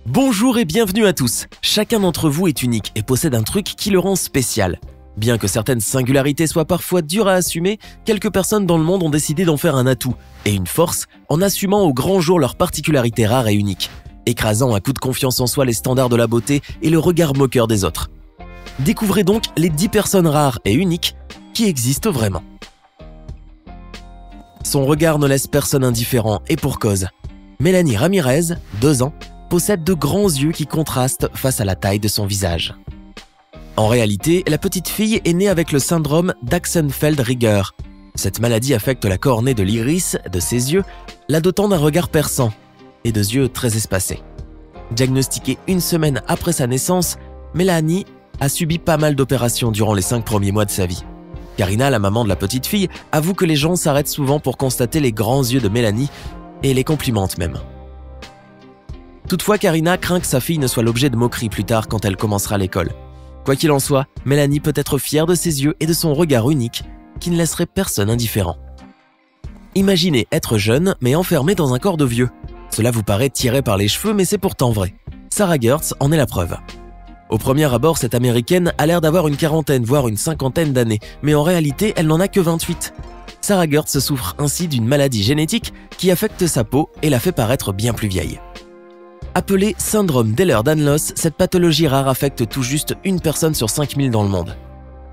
Bonjour et bienvenue à tous. Chacun d'entre vous est unique et possède un truc qui le rend spécial. Bien que certaines singularités soient parfois dures à assumer, quelques personnes dans le monde ont décidé d'en faire un atout et une force en assumant au grand jour leurs particularités rares et uniques, écrasant à coups de confiance en soi les standards de la beauté et le regard moqueur des autres. Découvrez donc les 10 personnes rares et uniques qui existent vraiment. Son regard ne laisse personne indifférent et pour cause. Mélanie Ramirez, 2 ans, possède de grands yeux qui contrastent face à la taille de son visage. En réalité, la petite fille est née avec le syndrome d'Axenfeld-Rieger. Cette maladie affecte la cornée de l'iris de ses yeux, la dotant d'un regard perçant et de yeux très espacés. Diagnostiquée 1 semaine après sa naissance, Mélanie a subi pas mal d'opérations durant les 5 premiers mois de sa vie. Karina, la maman de la petite fille, avoue que les gens s'arrêtent souvent pour constater les grands yeux de Mélanie et les complimentent même. Toutefois, Karina craint que sa fille ne soit l'objet de moqueries plus tard quand elle commencera l'école. Quoi qu'il en soit, Mélanie peut être fière de ses yeux et de son regard unique qui ne laisserait personne indifférent. Imaginez être jeune mais enfermé dans un corps de vieux. Cela vous paraît tiré par les cheveux mais c'est pourtant vrai. Sarah Gertz en est la preuve. Au premier abord, cette américaine a l'air d'avoir une quarantaine voire une cinquantaine d'années, mais en réalité elle n'en a que 28. Sarah Gertz souffre ainsi d'une maladie génétique qui affecte sa peau et la fait paraître bien plus vieille. Appelée syndrome d'Ehlers-Danlos, cette pathologie rare affecte tout juste 1 personne sur 5000 dans le monde.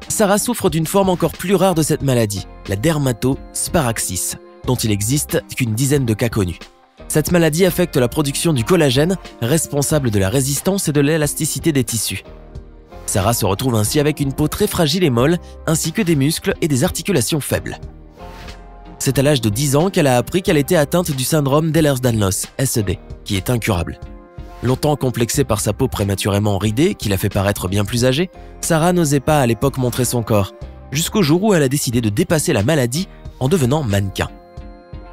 Sarah souffre d'une forme encore plus rare de cette maladie, la dermatosparaxis, dont il existe qu'une dizaine de cas connus. Cette maladie affecte la production du collagène, responsable de la résistance et de l'élasticité des tissus. Sarah se retrouve ainsi avec une peau très fragile et molle, ainsi que des muscles et des articulations faibles. C'est à l'âge de 10 ans qu'elle a appris qu'elle était atteinte du syndrome d'Ehlers-Danlos, SED, qui est incurable. Longtemps complexée par sa peau prématurément ridée, qui la fait paraître bien plus âgée, Sarah n'osait pas à l'époque montrer son corps, jusqu'au jour où elle a décidé de dépasser la maladie en devenant mannequin.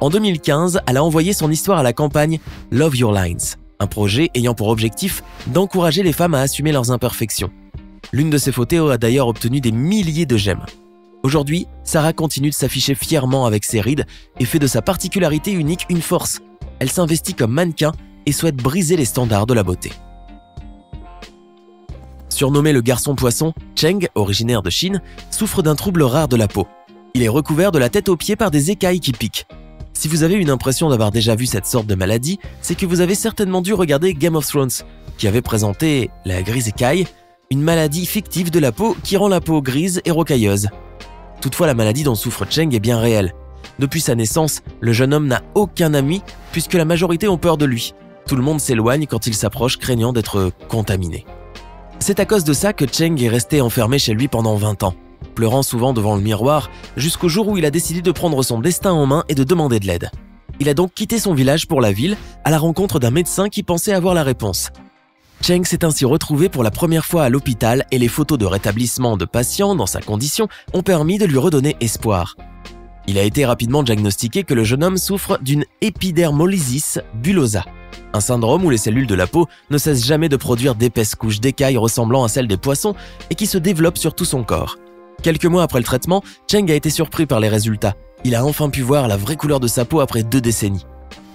En 2015, elle a envoyé son histoire à la campagne Love Your Lines, un projet ayant pour objectif d'encourager les femmes à assumer leurs imperfections. L'une de ses photos a d'ailleurs obtenu des milliers de j'aime. Aujourd'hui, Sarah continue de s'afficher fièrement avec ses rides et fait de sa particularité unique une force. Elle s'investit comme mannequin et souhaite briser les standards de la beauté. Surnommé le garçon poisson, Cheng, originaire de Chine, souffre d'un trouble rare de la peau. Il est recouvert de la tête aux pieds par des écailles qui piquent. Si vous avez une impression d'avoir déjà vu cette sorte de maladie, c'est que vous avez certainement dû regarder Game of Thrones, qui avait présenté la grise écaille, une maladie fictive de la peau qui rend la peau grise et rocailleuse. Toutefois, la maladie dont souffre Cheng est bien réelle. Depuis sa naissance, le jeune homme n'a aucun ami puisque la majorité ont peur de lui. Tout le monde s'éloigne quand il s'approche, craignant d'être contaminé. C'est à cause de ça que Cheng est resté enfermé chez lui pendant 20 ans, pleurant souvent devant le miroir, jusqu'au jour où il a décidé de prendre son destin en main et de demander de l'aide. Il a donc quitté son village pour la ville, à la rencontre d'un médecin qui pensait avoir la réponse. Cheng s'est ainsi retrouvé pour la première fois à l'hôpital et les photos de rétablissement de patients dans sa condition ont permis de lui redonner espoir. Il a été rapidement diagnostiqué que le jeune homme souffre d'une épidermolysis bullosa, un syndrome où les cellules de la peau ne cessent jamais de produire d'épaisses couches d'écailles ressemblant à celles des poissons et qui se développent sur tout son corps. Quelques mois après le traitement, Cheng a été surpris par les résultats. Il a enfin pu voir la vraie couleur de sa peau après 2 décennies.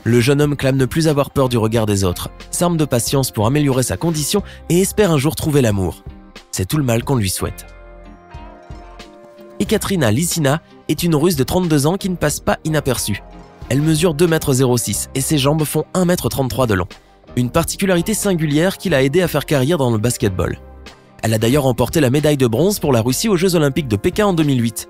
Le jeune homme clame ne plus avoir peur du regard des autres, s'arme de patience pour améliorer sa condition et espère un jour trouver l'amour. C'est tout le mal qu'on lui souhaite. Ekaterina Lysina est une Russe de 32 ans qui ne passe pas inaperçue. Elle mesure 2,06 m et ses jambes font 1,33 m de long. Une particularité singulière qui l'a aidée à faire carrière dans le basketball. Elle a d'ailleurs remporté la médaille de bronze pour la Russie aux Jeux Olympiques de Pékin en 2008.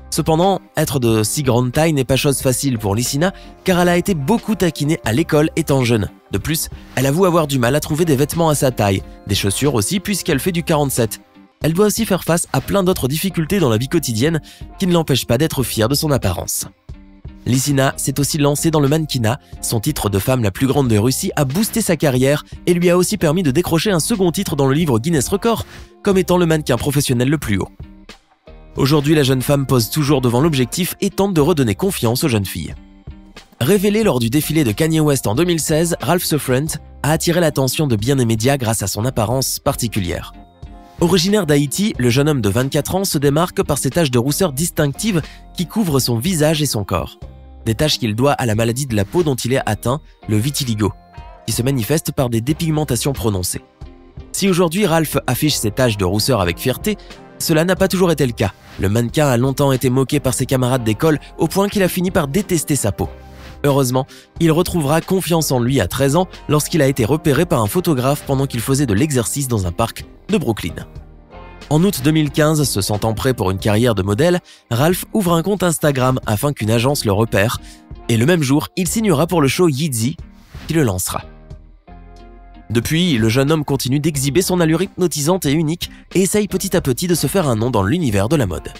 Cependant, être de si grande taille n'est pas chose facile pour Lysina car elle a été beaucoup taquinée à l'école étant jeune. De plus, elle avoue avoir du mal à trouver des vêtements à sa taille, des chaussures aussi puisqu'elle fait du 47. Elle doit aussi faire face à plein d'autres difficultés dans la vie quotidienne qui ne l'empêchent pas d'être fière de son apparence. Lysina s'est aussi lancée dans le mannequinat, son titre de femme la plus grande de Russie a boosté sa carrière et lui a aussi permis de décrocher un second titre dans le livre Guinness Records comme étant le mannequin professionnel le plus haut. Aujourd'hui, la jeune femme pose toujours devant l'objectif et tente de redonner confiance aux jeunes filles. Révélé lors du défilé de Kanye West en 2016, Ralph Souffrant a attiré l'attention de bien des médias grâce à son apparence particulière. Originaire d'Haïti, le jeune homme de 24 ans se démarque par ses taches de rousseur distinctives qui couvrent son visage et son corps. Des taches qu'il doit à la maladie de la peau dont il est atteint, le vitiligo. qui se manifestent par des dépigmentations prononcées. Si aujourd'hui Ralph affiche ses taches de rousseur avec fierté, cela n'a pas toujours été le cas. Le mannequin a longtemps été moqué par ses camarades d'école au point qu'il a fini par détester sa peau. Heureusement, il retrouvera confiance en lui à 13 ans lorsqu'il a été repéré par un photographe pendant qu'il faisait de l'exercice dans un parc de Brooklyn. En août 2015, se sentant prêt pour une carrière de modèle, Ralph ouvre un compte Instagram afin qu'une agence le repère, et le même jour, il signera pour le show Yeezy qui le lancera. Depuis, le jeune homme continue d'exhiber son allure hypnotisante et unique et essaye petit à petit de se faire un nom dans l'univers de la mode.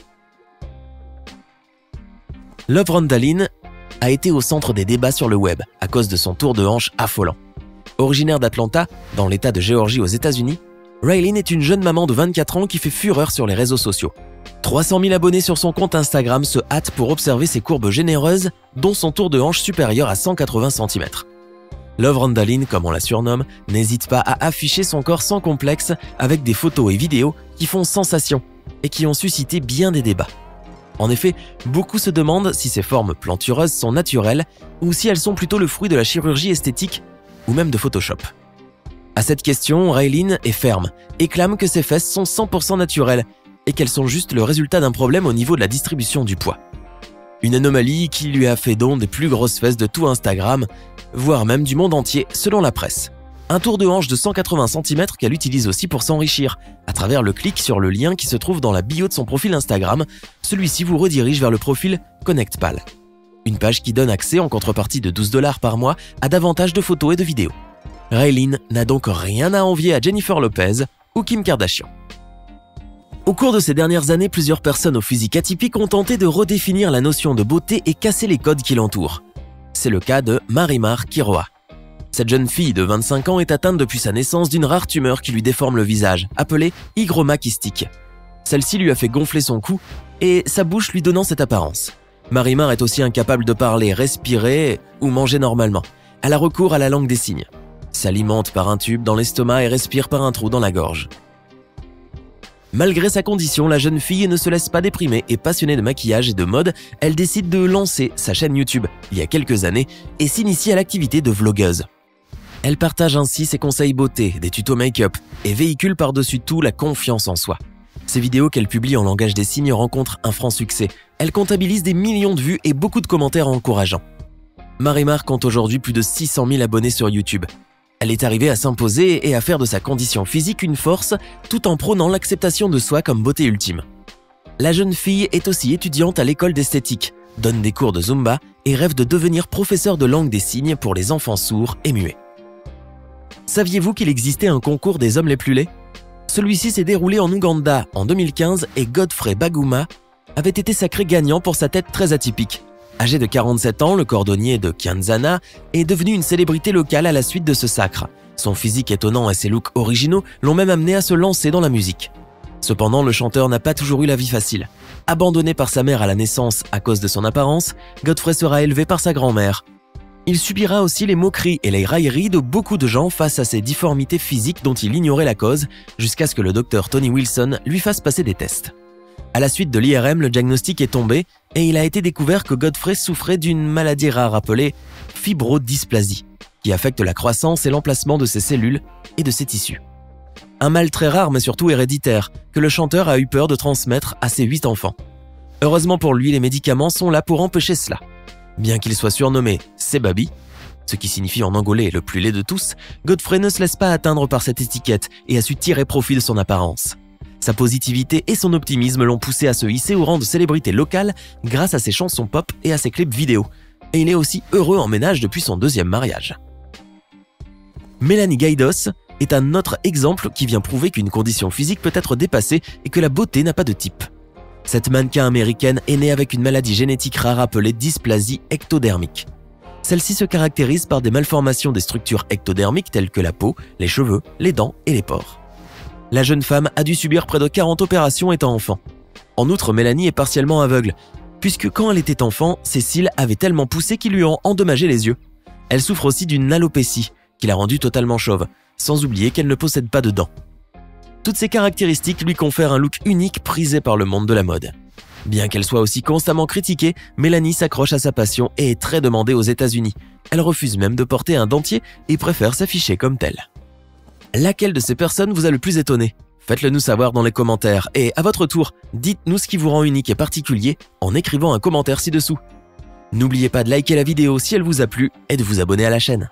Love Randalline a été au centre des débats sur le web à cause de son tour de hanche affolant. Originaire d'Atlanta, dans l'état de Géorgie aux États-Unis, Raylene est une jeune maman de 24 ans qui fait fureur sur les réseaux sociaux. 300 000 abonnés sur son compte Instagram se hâtent pour observer ses courbes généreuses, dont son tour de hanche supérieur à 180 cm. Love Randalline, comme on la surnomme, n'hésite pas à afficher son corps sans complexe avec des photos et vidéos qui font sensation et qui ont suscité bien des débats. En effet, beaucoup se demandent si ces formes plantureuses sont naturelles ou si elles sont plutôt le fruit de la chirurgie esthétique ou même de Photoshop. À cette question, Raylene est ferme et clame que ses fesses sont 100% naturelles et qu'elles sont juste le résultat d'un problème au niveau de la distribution du poids. Une anomalie qui lui a fait don des plus grosses fesses de tout Instagram, voire même du monde entier selon la presse. Un tour de hanche de 180 cm qu'elle utilise aussi pour s'enrichir, à travers le clic sur le lien qui se trouve dans la bio de son profil Instagram. Celui-ci vous redirige vers le profil ConnectPal, une page qui donne accès en contrepartie de $12 par mois à davantage de photos et de vidéos. Raylene n'a donc rien à envier à Jennifer Lopez ou Kim Kardashian. Au cours de ces dernières années, plusieurs personnes au physique atypique ont tenté de redéfinir la notion de beauté et casser les codes qui l'entourent. C'est le cas de Marimar Quiroa. Cette jeune fille de 25 ans est atteinte depuis sa naissance d'une rare tumeur qui lui déforme le visage, appelée hygroma kystique. Celle-ci lui a fait gonfler son cou et sa bouche lui donnant cette apparence. Marimar est aussi incapable de parler, respirer ou manger normalement. Elle a recours à la langue des signes, s'alimente par un tube dans l'estomac et respire par un trou dans la gorge. Malgré sa condition, la jeune fille ne se laisse pas déprimer et passionnée de maquillage et de mode, elle décide de lancer sa chaîne YouTube il y a quelques années et s'initie à l'activité de vlogueuse. Elle partage ainsi ses conseils beauté, des tutos make-up et véhicule par-dessus tout la confiance en soi. Ces vidéos qu'elle publie en langage des signes rencontrent un franc succès. Elle comptabilise des millions de vues et beaucoup de commentaires encourageants. Marimar compte aujourd'hui plus de 600 000 abonnés sur YouTube. Elle est arrivée à s'imposer et à faire de sa condition physique une force, tout en prônant l'acceptation de soi comme beauté ultime. La jeune fille est aussi étudiante à l'école d'esthétique, donne des cours de Zumba et rêve de devenir professeur de langue des signes pour les enfants sourds et muets. Saviez-vous qu'il existait un concours des hommes les plus laids ? Celui-ci s'est déroulé en Ouganda en 2015 et Godfrey Baguma avait été sacré gagnant pour sa tête très atypique. Âgé de 47 ans, le cordonnier de Kianzana est devenu une célébrité locale à la suite de ce sacre. Son physique étonnant et ses looks originaux l'ont même amené à se lancer dans la musique. Cependant, le chanteur n'a pas toujours eu la vie facile. Abandonné par sa mère à la naissance à cause de son apparence, Godfrey sera élevé par sa grand-mère. Il subira aussi les moqueries et les railleries de beaucoup de gens face à ses difformités physiques dont il ignorait la cause, jusqu'à ce que le docteur Tony Wilson lui fasse passer des tests. À la suite de l'IRM, le diagnostic est tombé et il a été découvert que Godfrey souffrait d'une maladie rare appelée fibrodysplasie, qui affecte la croissance et l'emplacement de ses cellules et de ses tissus. Un mal très rare mais surtout héréditaire, que le chanteur a eu peur de transmettre à ses 8 enfants. Heureusement pour lui, les médicaments sont là pour empêcher cela. Bien qu'il soit surnommé Sebabi, ce qui signifie en angolais le plus laid de tous, Godfrey ne se laisse pas atteindre par cette étiquette et a su tirer profit de son apparence. Sa positivité et son optimisme l'ont poussé à se hisser au rang de célébrité locale grâce à ses chansons pop et à ses clips vidéo. Et il est aussi heureux en ménage depuis son 2e mariage. Melanie Gaydos est un autre exemple qui vient prouver qu'une condition physique peut être dépassée et que la beauté n'a pas de type. Cette mannequin américaine est née avec une maladie génétique rare appelée dysplasie ectodermique. Celle-ci se caractérise par des malformations des structures ectodermiques telles que la peau, les cheveux, les dents et les pores. La jeune femme a dû subir près de 40 opérations étant enfant. En outre, Mélanie est partiellement aveugle, puisque quand elle était enfant, ses cils avaient tellement poussé qu'ils lui ont endommagé les yeux. Elle souffre aussi d'une alopécie, qui l'a rendue totalement chauve, sans oublier qu'elle ne possède pas de dents. Toutes ces caractéristiques lui confèrent un look unique prisé par le monde de la mode. Bien qu'elle soit aussi constamment critiquée, Mélanie s'accroche à sa passion et est très demandée aux États-Unis. Elle refuse même de porter un dentier et préfère s'afficher comme telle. Laquelle de ces personnes vous a le plus étonné? Faites-le nous savoir dans les commentaires et à votre tour, dites-nous ce qui vous rend unique et particulier en écrivant un commentaire ci-dessous. N'oubliez pas de liker la vidéo si elle vous a plu et de vous abonner à la chaîne.